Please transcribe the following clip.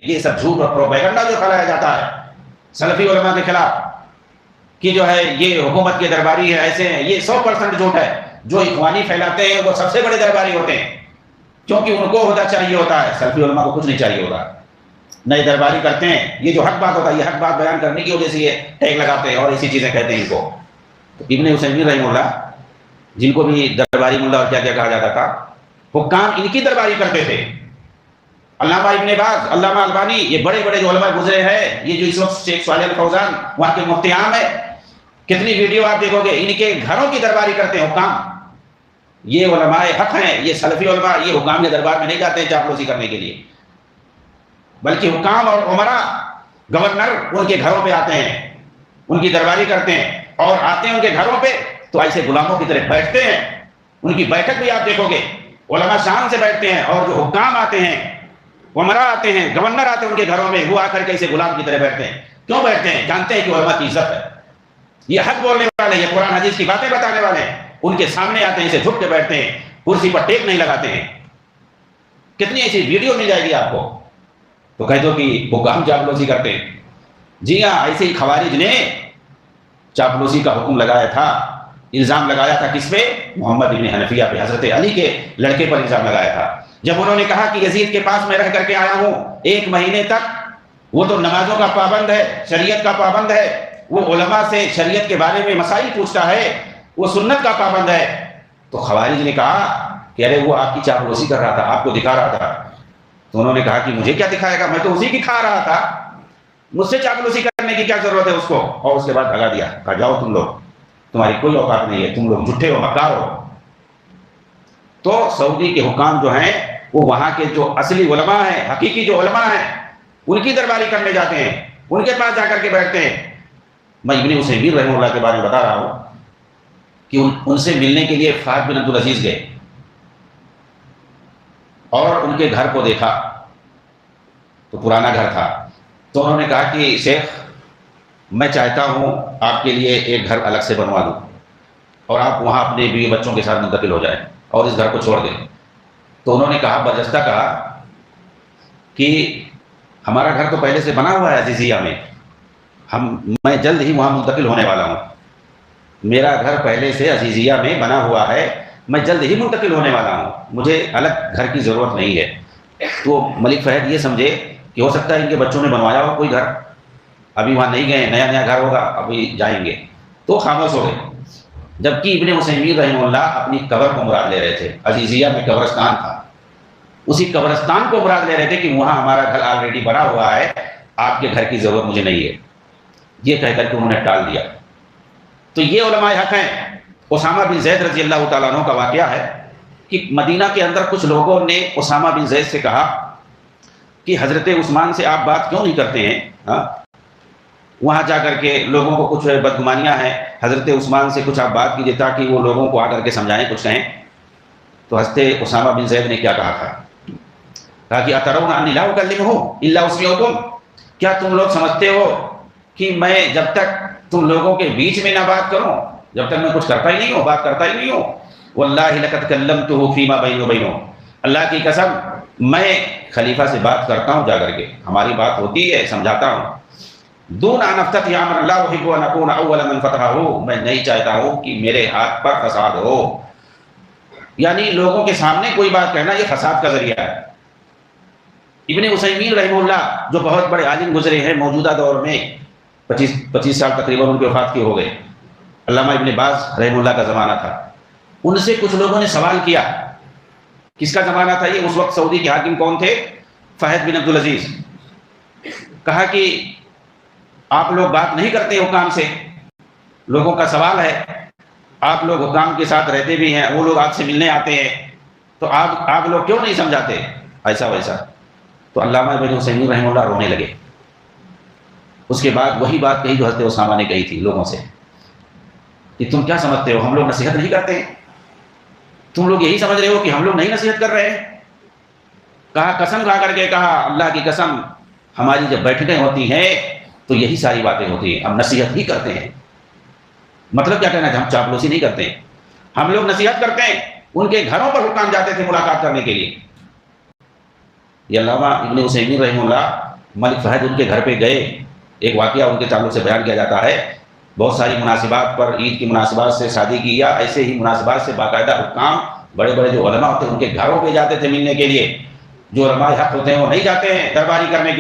یہ سب جھوٹ اور پروپیگنڈا جو پھیلایا جاتا ہے سلفی علماء کے خلاف کہ جو ہے یہ حکومت کے درباری ہے، ایسے ہیں، یہ 100% جھوٹ ہے۔ جو اخوانی پھیلاتے ہیں وہ سب سے بڑے درباری ہوتے ہیں، کیونکہ ان کو عہدہ چاہیے ہوتا ہے، سلفی علماء کو کچھ نہیں چاہیے ہوتا۔ نئے درباری کرتے ہیں، یہ جو حق بات ہوتا ہے یہ حق بات بیان کرنے کی وجہ سے یہ ٹیگ لگاتے ہیں اور ایسی چیزیں کہتے ہیں ان کو۔ تو ابن عثیمین رحمہ اللہ، جن کو بھی درباری ملا اور کیا کیا کہا جاتا تھا، حکام ان کی درباری کرتے تھے۔ علامہ ابن باز، علامہ البانی، یہ بڑے بڑے جو علماء گزرے ہیں، یہ جو اس وقت شیخ صالح الفوزان وہاں کے مفتی عام ہے، کتنی ویڈیو آپ دیکھو گے، ان کے گھروں کی درباری کرتے ہیں حکام۔ یہ علماء حق ہیں، یہ سلفی علماء، یہ حکام کے دربار میں نہیں جاتے ہیں چاپلوسی کرنے کے لیے، بلکہ حکام اور عمراء، گورنر ان کے گھروں پہ آتے ہیں، ان کی درباری کرتے ہیں، اور آتے ہیں ان کے گھروں پہ تو ایسے غلاموں کی طرح بیٹھتے ہیں۔ ان کی بیٹھک بھی آپ دیکھو گے، علماء شان سے بیٹھتے ہیں، اور جو حکام آتے ہیں، عمراء آتے ہیں، گورنر آتے ہیں ان کے گھروں میں، وہ آ کر کے ایسے غلام کی طرح بیٹھتے ہیں۔ کیوں بیٹھتے ہیں؟ جانتے ہیں کہ علماء کی عزت ہے، یہ حق بولنے والے، یہ قرآن حدیث کی باتیں بتانے والے ہیں، ان کے سامنے آتے ہیں، اسے جھک کے بیٹھتے ہیں، کرسی پر ٹیک نہیں لگاتے ہیں۔ کتنی ایسی ویڈیو مل جائے گی آپ کو، تو کہہ دو کہ حکام چاپلوسی کرتے ہیں۔ جی ہاں، ایسے ہی خوارج نے چاپلوسی کا حکم لگایا تھا، الزام لگایا تھا کس پہ؟ محمد بن حنفیہ پہ، حضرت علی کے لڑکے پر الزام لگایا تھا۔ جب انہوں نے کہا کہ یزید کے پاس میں رہ کر کے آیا ہوں 1 مہینے تک، وہ تو نمازوں کا پابند ہے، شریعت کا پابند ہے، وہ علماء سے شریعت کے بارے میں مسائل پوچھتا ہے، وہ سنت کا پابند ہے، تو خوارج نے کہا کہ ارے وہ آپ کی چاپلوسی کر رہا تھا، آپ کو دکھا رہا تھا۔ تو انہوں نے کہا کہ مجھے کیا دکھائے گا، میں تو اسی کی کھا رہا تھا، مجھ سے چاپلوسی کرنے کی کیا ضرورت ہے اس کو؟ اور اس کے بعد بھگا دیا، کہا جاؤ تم لوگ، تمہاری کوئی اوقات نہیں ہے، تم لوگ جھوٹے ہو، مکار ہو۔ تو سعودی کے حکام جو ہیں وہ وہاں کے جو اصلی علماء ہیں، حقیقی جو علماء ہیں، ان کی درباری کرنے جاتے ہیں، ان کے پاس جا کر کے بیٹھتے ہیں۔ میں ابن عثیمین رحمہ اللہ کے بارے میں بتا رہا ہوں کہ ان سے ملنے کے لیے فہد بن عبدالعزیز گئے اور ان کے گھر کو دیکھا تو پرانا گھر تھا، تو انہوں نے کہا کہ شیخ میں چاہتا ہوں آپ کے لیے ایک گھر الگ سے بنوا دوں اور آپ وہاں اپنے بیوی بچوں کے ساتھ منتقل ہو جائیں اور اس گھر کو چھوڑ دیں۔ تو انہوں نے کہا، برجستہ کہا کہ ہمارا گھر تو پہلے سے بنا ہوا ہے عزیزیہ میں، میں جلد ہی وہاں منتقل ہونے والا ہوں، میرا گھر پہلے سے عزیزیہ میں بنا ہوا ہے، میں جلد ہی منتقل ہونے والا ہوں، مجھے الگ گھر کی ضرورت نہیں ہے۔ تو ملک فہد یہ سمجھے کہ ہو سکتا ہے ان کے بچوں نے بنوایا ہو کوئی گھر، ابھی وہاں نہیں گئے، نیا نیا گھر ہوگا، ابھی جائیں گے، تو خاموش ہو گئے۔ جبکہ ابن عثیمین رحمہ اللہ اپنی قبر کو مراد لے رہے تھے، عزیزیہ میں قبرستان تھا، اسی قبرستان کو مراد لے رہے تھے کہ وہاں ہمارا گھر آلریڈی بنا ہوا ہے، آپ کے گھر کی ضرورت مجھے نہیں ہے، یہ کہہ کر کے انہوں نے ٹال دیا۔ تو یہ علماء حق ہیں۔ اسامہ بن زید رضی اللہ تعالیٰ عنہ کا واقعہ ہے کہ مدینہ کے اندر کچھ لوگوں نے اسامہ بن زید سے کہا کہ حضرت عثمان سے آپ بات کیوں نہیں کرتے ہیں؟ وہاں جا کر کے لوگوں کو کچھ بدگمانیاں ہیں، حضرت عثمان سے کچھ آپ بات کیجیے تاکہ وہ لوگوں کو آ کر کے سمجھائیں، کچھ کہیں۔ تو حضرت اسامہ بن زید نے کیا کہا تھا؟ کہا کہ اترون انی لا اکلمہ الا اسمعکم، کیا تم لوگ سمجھتے ہو کہ میں جب تک تم لوگوں کے بیچ میں نہ بات کروں، جب تک میں کچھ کرتا ہی نہیں ہوں، بات کرتا ہی نہیں ہوں؟ واللہ لقد کلمتہ فیما بینی وبینہ، اللہ کی قسم میں خلیفہ سے بات کرتا ہوں، جا کر کے ہماری بات ہوتی ہے، سمجھاتا ہوں۔ دون ان افتتح امر لا احب ان اكون اول من فتحه، میں نہیں چاہتا ہوں کہ میرے ہاتھ پر فساد ہو، یعنی لوگوں کے سامنے کوئی بات کہنا یہ فساد کا ذریعہ ہے۔ ابن عثیمین رحمہ اللہ جو بہت بڑے عالم گزرے ہیں موجودہ دور میں، 25 سال تقریباً ان کی وفات کے ہو گئے، علامہ ابن باز رحمہ اللہ کا زمانہ تھا، ان سے کچھ لوگوں نے سوال کیا، کس کا زمانہ تھا یہ؟ اس وقت سعودی کے حاکم کون تھے؟ فہد بن عبدالعزیز۔ کہا کہ آپ لوگ بات نہیں کرتے حکام سے، لوگوں کا سوال ہے، آپ لوگ حکام کے ساتھ رہتے بھی ہیں، وہ لوگ آپ سے ملنے آتے ہیں، تو آپ لوگ کیوں نہیں سمجھاتے ایسا ویسا؟ تو علامہ ابن عثیمین رحمہ اللہ رونے لگے۔ اس کے بعد وہی بات کہی جو حضرت اسامہ نے کہی تھی لوگوں سے کہ تم کیا سمجھتے ہو، ہم لوگ نصیحت نہیں کرتے ہیں؟ تم لوگ یہی سمجھ رہے ہو کہ ہم لوگ نہیں نصیحت کر رہے ہیں؟ کہا، قسم کھا کر کے کہا، اللہ کی قسم ہماری جب بیٹھکیں ہوتی ہیں تو یہی ساری باتیں ہوتی ہیں، ہم نصیحت ہی کرتے ہیں۔ مطلب کیا کہنا ہے؟ ہم چاپلوسی نہیں کرتے ہیں، ہم لوگ نصیحت کرتے ہیں۔ ان کے گھروں پر حکام جاتے تھے ملاقات کرنے کے لیے۔ یہ علامہ ابن عثیمین رحمہ اللہ ملک فہد ان کے گھر پہ گئے. ایک واقعہ ان کے تعلق سے بیان کیا جاتا ہے. بہت ساری مناسبات پر، عید کی مناسبات سے، شادی کی یا ایسے ہی مناسبات سے باقاعدہ حکام، بڑے بڑے جو علماء ہوتے ہیں ان کے گھروں پہ جاتے تھے ملنے کے لیے. جو علماء حق ہوتے ہیں وہ نہیں جاتے ہیں درباری کرنے کے